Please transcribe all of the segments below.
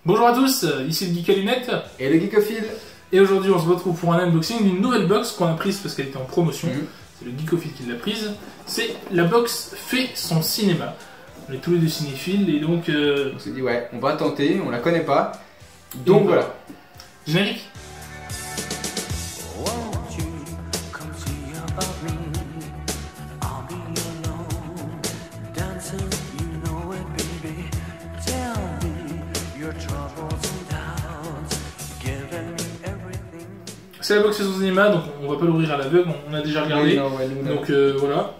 Bonjour à tous, ici le Geek à lunettes et le Geekophile. Et aujourd'hui on se retrouve pour un unboxing d'une nouvelle box qu'on a prise parce qu'elle était en promotion. C'est le Geekophile qui l'a prise. C'est la box fait son cinéma. On est tous les deux cinéphiles et donc... On s'est dit ouais, on va tenter, on la connaît pas. Donc voilà. Générique. C'est la box fait son cinéma, donc on va pas l'ouvrir à l'aveugle, on a déjà regardé. Oui, non, ouais, donc voilà.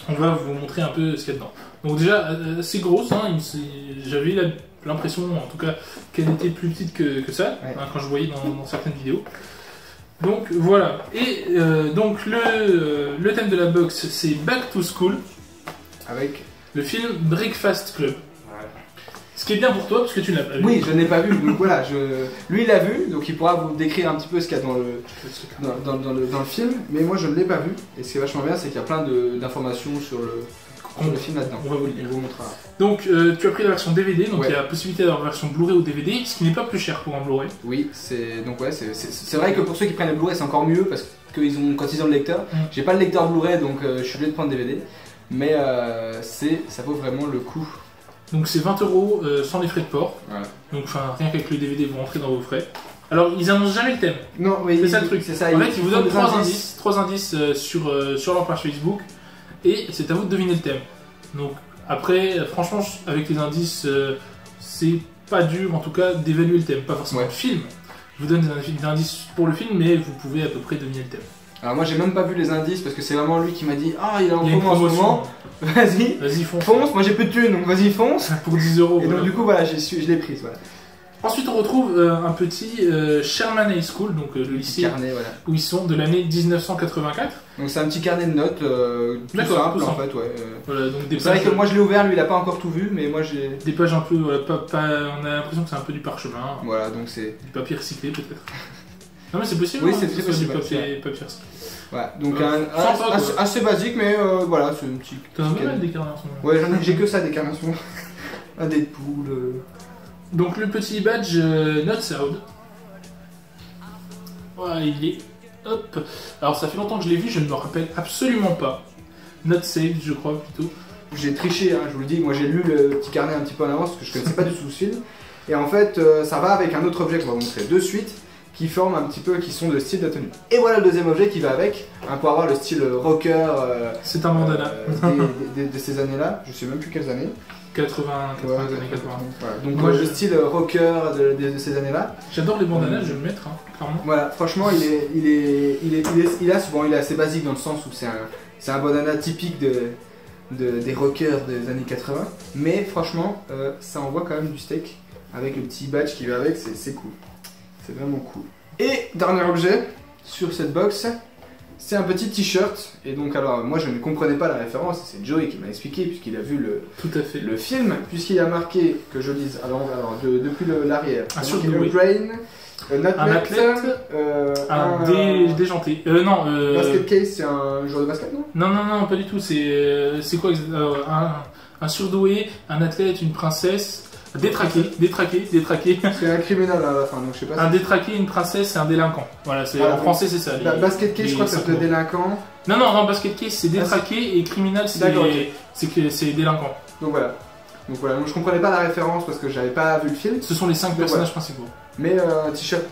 On va vous montrer un peu ce qu'il y a dedans. Donc déjà, c'est grosse, hein, j'avais l'impression en tout cas qu'elle était plus petite que ça, ouais. Hein, quand je voyais dans certaines vidéos. Donc voilà, et donc le thème de la box c'est Back to School, avec le film Breakfast Club. Ce qui est bien pour toi, parce que tu ne l'as pas vu. Oui, je n'ai pas vu, donc voilà, lui il l'a vu, donc il pourra vous décrire un petit peu ce qu'il y a dans le film, mais moi je ne l'ai pas vu, et ce qui est vachement bien, c'est qu'il y a plein d'informations sur le film là-dedans. On va vous le dire. On vous montrera. Donc tu as pris la version DVD, donc il y a la possibilité d'avoir la version Blu-ray ou DVD, ce qui n'est pas plus cher pour un Blu-ray. Oui, c'est vrai que pour ceux qui prennent le Blu-ray c'est encore mieux, parce que quand ils ont le lecteur, j'ai pas le lecteur Blu-ray, donc je suis obligé de prendre DVD, mais ça vaut vraiment le coup. Donc c'est 20 € sans les frais de port. Voilà. Donc rien qu'avec le DVD vous rentrez dans vos frais. Alors ils annoncent jamais le thème. Non, oui, c'est ça le truc. C'est ça. En fait ils vous donnent 3 indices sur leur page Facebook et c'est à vous de deviner le thème. Donc après franchement avec les indices c'est pas dur en tout cas d'évaluer le thème, pas forcément le film. Je vous donne des indices pour le film mais vous pouvez à peu près deviner le thème. Alors moi j'ai même pas vu les indices parce que c'est vraiment lui qui m'a dit ah il est en promo en ce moment. Vas-y fonce. Moi j'ai peu de thunes donc vas-y fonce. Pour 10 €. Et donc du coup voilà je l'ai prise. Voilà. Ensuite on retrouve un petit Sherman High School, donc le lycée carnet, voilà. Où ils sont de l'année 1984. Donc c'est un petit carnet de notes tout simple en fait. Ouais. Voilà, donc c'est vrai que moi je l'ai ouvert, lui il a pas encore tout vu mais moi j'ai... Des pages un peu, on a l'impression que c'est un peu du parchemin. Voilà donc c'est... Du papier recyclé peut-être. Non mais c'est possible. Oui hein, c'est très possible. Du papier recyclé. Voilà, donc assez basique mais voilà c'est un petit... T'en as pas mal des carnets en ce moment. Ouais j'ai que ça des carnets en ce moment. Un Deadpool... Donc le petit badge Not Sound. Voilà, il est... Hop. Alors ça fait longtemps que je l'ai vu, je ne me rappelle absolument pas. Not Saved je crois plutôt. J'ai triché, hein, je vous le dis, moi j'ai lu le petit carnet un petit peu en avance parce que je connaissais pas du tout ce film. Et en fait ça va avec un autre objet qu'on va vous montrer de suite qui forment un petit peu, qui sont de style de tenue. Et voilà le deuxième objet qui va avec, hein, pour avoir le style rocker. C'est un bandana. De ces années-là, je sais même plus quelles années. 80, années 80. Voilà. Donc moi le style rocker de ces années-là. J'adore les bandanas, je vais le mettre, hein, clairement. Voilà, franchement il est assez basique dans le sens où c'est un bandana typique des rockers des années 80. Mais franchement, ça envoie quand même du steak avec le petit badge qui va avec, c'est cool. C'est vraiment cool. Et dernier objet sur cette box, c'est un petit t-shirt. Et donc alors moi je ne comprenais pas la référence, c'est Joey qui m'a expliqué puisqu'il a vu le film, puisqu'il a marqué, que je lise alors depuis l'arrière, un athlète, un déjanté. Non. Basket case, c'est un joueur de basket, non? Non, pas du tout. C'est quoi un surdoué, un athlète, une princesse. Détraqué. C'est un criminel à la fin, donc je sais pas. Un détraqué, une princesse et un délinquant. Voilà, en français c'est ça. Basket case, je crois que c'est le délinquant. Non, basket case c'est détraqué et criminel c'est délinquant. Donc voilà. Donc je comprenais pas la référence parce que j'avais pas vu le film. Ce sont les 5 personnages principaux. Mais un t-shirt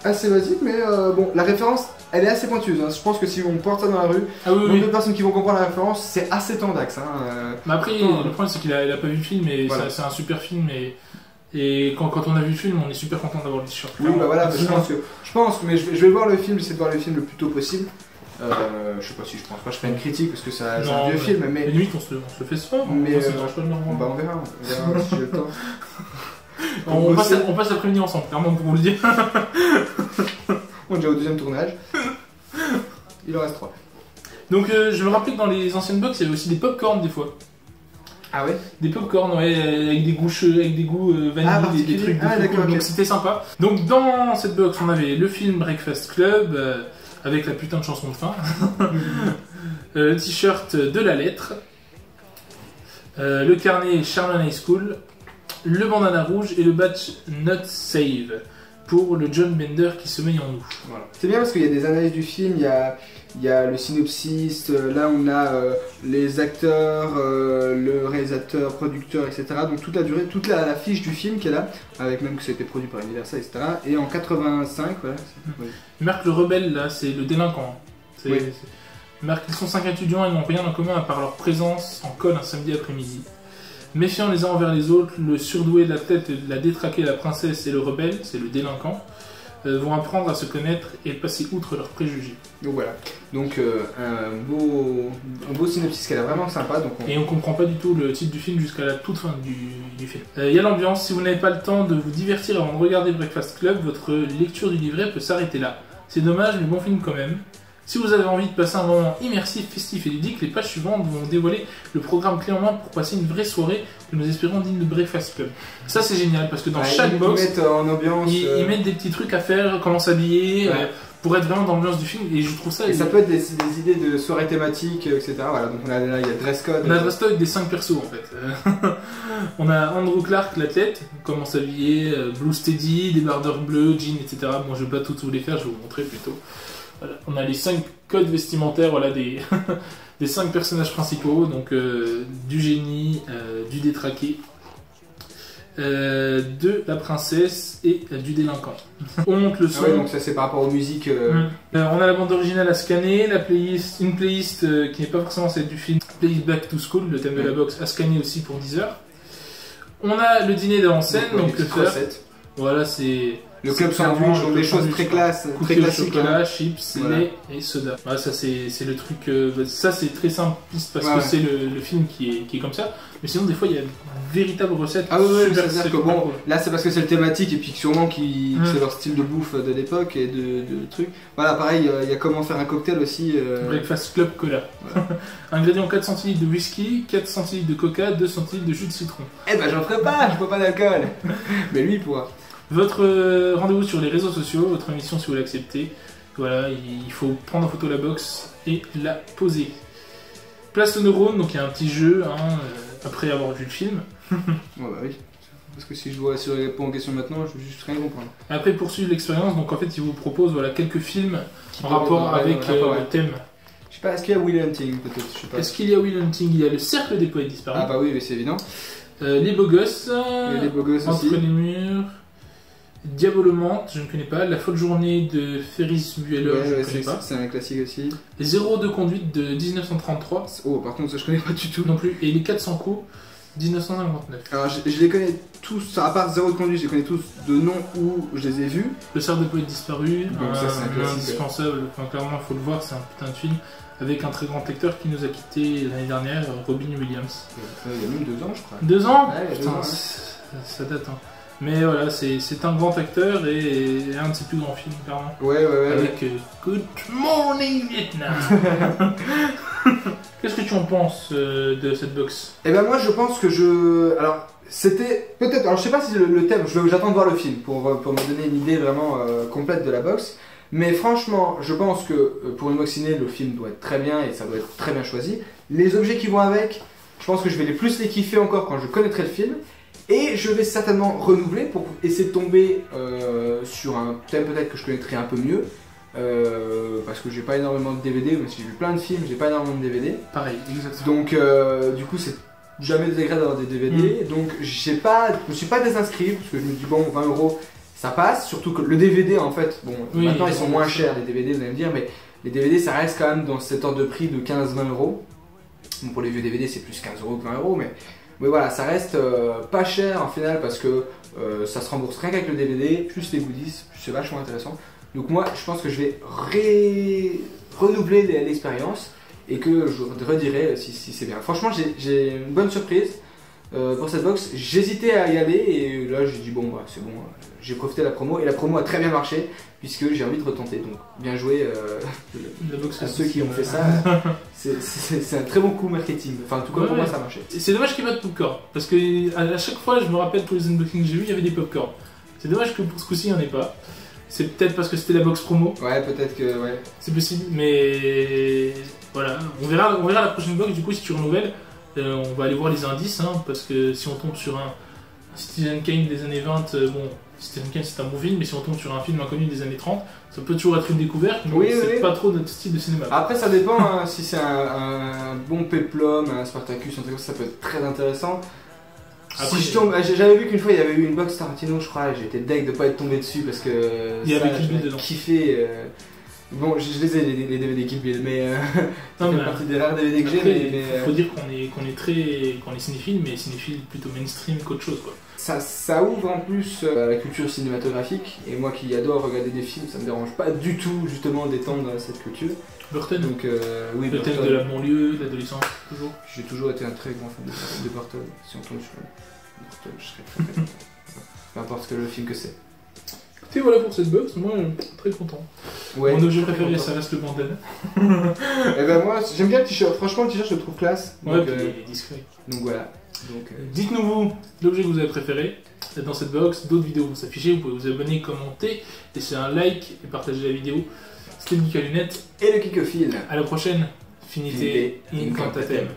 assez basique, mais bon, la référence elle est assez pointueuse. Hein. Je pense que si on porte ça dans la rue, nombre de personnes qui vont comprendre la référence, c'est assez tendax. Hein. Mais après, le problème c'est qu'il a pas vu le film, et voilà. C'est un super film. Et quand on a vu le film, on est super content d'avoir le t-shirt. Oui, bah voilà, je pense, mais je vais voir le film, j'essaie de voir le film le plus tôt possible. Je sais pas si je pense pas, je ferai une critique parce que c'est un vieux film, mais limite on se le fait ce soir. Mais on verra si j'ai le temps. On passe l'après-midi ensemble, clairement pour vous le dire. On est déjà au deuxième tournage. Il en reste 3. Donc je me rappelle que dans les anciennes box, il y avait aussi des pop-corn des fois. Ah ouais? Des pop-corn, ouais, avec des goûts vanille, des trucs de cool, donc c'était sympa. Donc dans cette box, on avait le film Breakfast Club, avec la putain de chanson de fin. Le t-shirt de la lettre. Le carnet Sherman High School. Ouais. Le bandana rouge et le badge Not Save pour le John Bender qui sommeille en nous. Voilà. C'est bien parce qu'il y a des analyses du film, il y a le synopsis, là on a les acteurs, le réalisateur, producteur, etc. Donc toute la durée, toute la fiche du film qui est là, avec même que ça a été produit par Universal, etc. Et en 85, voilà. Oui. Marc le rebelle, là, c'est le délinquant. Oui. Marc, ils sont 5 étudiants et n'ont rien en commun à part leur présence en colle un samedi après-midi. Méfiants les uns envers les autres, le surdoué de la tête, la détraquée, la princesse et le rebelle, c'est le délinquant, vont apprendre à se connaître et passer outre leurs préjugés. Donc voilà. Donc un beau synopsis qui est vraiment sympa. Donc Et on comprend pas du tout le titre du film jusqu'à la toute fin du film. Il y a l'ambiance, si vous n'avez pas le temps de vous divertir avant de regarder Breakfast Club, votre lecture du livret peut s'arrêter là. C'est dommage, mais bon film quand même. Si vous avez envie de passer un moment immersif, festif et ludique, les pages suivantes vont dévoiler le programme clé en main pour passer une vraie soirée que nous espérons digne de Breakfast Club. Ça c'est génial parce que dans chaque box, ils mettent en ambiance, ils mettent des petits trucs à faire, comment s'habiller, pour être vraiment dans l'ambiance du film et je trouve ça... Et ça peut être des idées de soirées thématiques, etc. Voilà, donc là il y a dress code. On a dress code avec des 5 persos en fait. On a Andrew Clark, l'athlète, comment s'habiller, Blue Steady, débardeur bleu, jean, etc. Bon je vais pas tous vous les faire, je vais vous montrer plutôt. Voilà. On a les 5 codes vestimentaires voilà, des 5 personnages principaux, donc du génie, du détraqué, de la princesse et du délinquant. On monte le son. Ah ouais, donc ça c'est par rapport aux musiques. On a la bande originale à scanner, la playlist, une playlist qui n'est pas forcément celle du film, playlist Back to School, le thème de la box, à scanner aussi pour 10 heures. On a le dîner de en scène, donc le faire. Voilà, c'est... Le club sandwich, donc des choses très classiques. Chocolat, chips, lait et soda. Voilà, ça c'est le truc. Ça c'est très simpliste parce que c'est le film qui est comme ça. Mais sinon, des fois, il y a une véritable recette. Ah ouais, c'est-à-dire que bon, là c'est parce que c'est le thématique et puis sûrement que c'est leur style de bouffe de l'époque et de trucs. Voilà, pareil, il y a comment faire un cocktail aussi. Breakfast Club Cola. Voilà. Ingrédients 4 centilitres de whisky, 4 centilitres de coca, 2 centilitres de jus de citron. Eh ben j'en ferai pas, je bois pas d'alcool. Mais lui il pourra. Votre rendez-vous sur les réseaux sociaux, votre émission si vous l'acceptez. Voilà, il faut prendre en photo la box et la poser. Place aux neurones, donc il y a un petit jeu après avoir vu le film. Ouais, bah oui. Parce que si je dois répondre aux questions maintenant, je vais juste rien comprendre. Après, poursuivre l'expérience, donc en fait, il vous propose voilà, quelques films en rapport avec le thème. Je sais pas, est-ce qu'il y a Will Hunting peut-être? Est-ce qu'il y a Will Hunting? Il y a le cercle des poètes disparus. Ah bah oui, mais c'est évident. Les beaux gosses. Les beaux gosses Entre aussi. les murs. Diabolomante, je ne connais pas. La folle journée de Ferris Bueller, je ne connais pas. C'est un classique aussi. Les 0 de conduite de 1933. Oh, par contre, ça je connais pas du tout. Non plus. Et les 400 coups, 1959. Alors, je les connais tous, à part 0 de conduite, je les connais tous de nom où je les ai vus. Le cercle des poètes disparus, donc ça c'est un classique. Indispensable. Enfin, clairement, il faut le voir, c'est un putain de film. Avec un très grand acteur qui nous a quitté l'année dernière, Robin Williams. Il y a même 2 ans, je crois. 2 ans? Ouais, putain, 2 ans, ça date. Hein. Mais voilà, c'est un grand acteur et un de ses plus grands films, clairement. Ouais. Avec Good Morning Vietnam. Qu'est-ce que tu en penses de cette box? Eh ben moi je pense que alors c'était peut-être, alors je sais pas si le thème, j'attends de voir le film pour me donner une idée vraiment complète de la box. Mais franchement, je pense que pour une box ciné, le film doit être très bien et ça doit être très bien choisi. Les objets qui vont avec, je pense que je vais plus les kiffer encore quand je connaîtrai le film. Et je vais certainement renouveler pour essayer de tomber sur un thème peut-être que je connaîtrai un peu mieux. Parce que j'ai pas énormément de DVD, même si j'ai vu plein de films, j'ai pas énormément de DVD. Pareil, exactement. Donc du coup c'est jamais désagréable d'avoir des DVD. Donc je me suis pas désinscrit, parce que je me dis bon 20 € ça passe. Surtout que le DVD en fait, bon maintenant ils sont moins chers les DVD vous allez me dire, mais les DVD ça reste quand même dans cet ordre de prix de 15-20 €. Bon, pour les vieux DVD c'est plus 15 € que 20 €, mais voilà, ça reste pas cher en final parce que ça se rembourse rien qu'avec le DVD, plus les goodies, c'est vachement intéressant. Donc moi, je pense que je vais renouveler l'expérience et que je redirai si c'est bien. Franchement, j'ai une bonne surprise pour cette box. J'hésitais à y aller et là, j'ai dit bon, bah, c'est bon, j'ai profité de la promo et la promo a très bien marché puisque j'ai envie de retenter. Donc bien joué à ceux qui ont fait ça. C'est un très bon coup marketing. Enfin, en tout cas, pour moi, ça a marché. C'est dommage qu'il n'y ait pas de popcorn parce que à chaque fois, je me rappelle pour les unboxings que j'ai vu, il y avait des popcorn. C'est dommage que pour ce coup-ci, il n'y en ait pas. C'est peut-être parce que c'était la box promo. Ouais, peut-être que ouais. C'est possible, mais voilà. On verra la prochaine box. Du coup, si tu renouvelles, on va aller voir les indices, hein, parce que si on tombe sur un Citizen Kane des années 20, bon, Citizen Kane c'est un bon film, mais si on tombe sur un film inconnu des années 30, ça peut toujours être une découverte, mais c'est pas trop notre style de cinéma. Après, ça dépend, hein, si c'est un bon péplum, un Spartacus, un truc comme ça peut être très intéressant. Après, si je tombe, j'avais vu qu'une fois il y avait eu une box Tarantino, je crois, et j'étais deg de pas être tombé dessus parce que il y avait Kill Bill dedans. Kiffé. Bon, je les ai les DVD Kill Bill, mais ça fait partie des rares DVD que j'ai. Mais faut dire qu'on est cinéphile, mais cinéphile plutôt mainstream qu'autre chose, quoi. Ça ouvre en plus à la culture cinématographique, et moi qui adore regarder des films, ça me dérange pas du tout justement d'étendre cette culture. Burton. Donc oui, le thème de la banlieue, de l'adolescence, toujours. J'ai toujours été un très grand fan de Burton. Si on tombe sur Burton, je serais très content. Peu importe le film que c'est. Et voilà pour cette box, moi très content. Ouais, mon objet préféré ça reste le bandana. Et ben moi j'aime bien le t-shirt, franchement le t-shirt je le trouve classe. Ouais, puis il est discret. Donc voilà. Dites-nous vous l'objet que vous avez préféré dans cette box, d'autres vidéos vont s'afficher, vous pouvez vous abonner, commenter, laisser un like et partager la vidéo. C'était le Geek à lunettes. Et le Kikophile. À la prochaine, finité incantatem.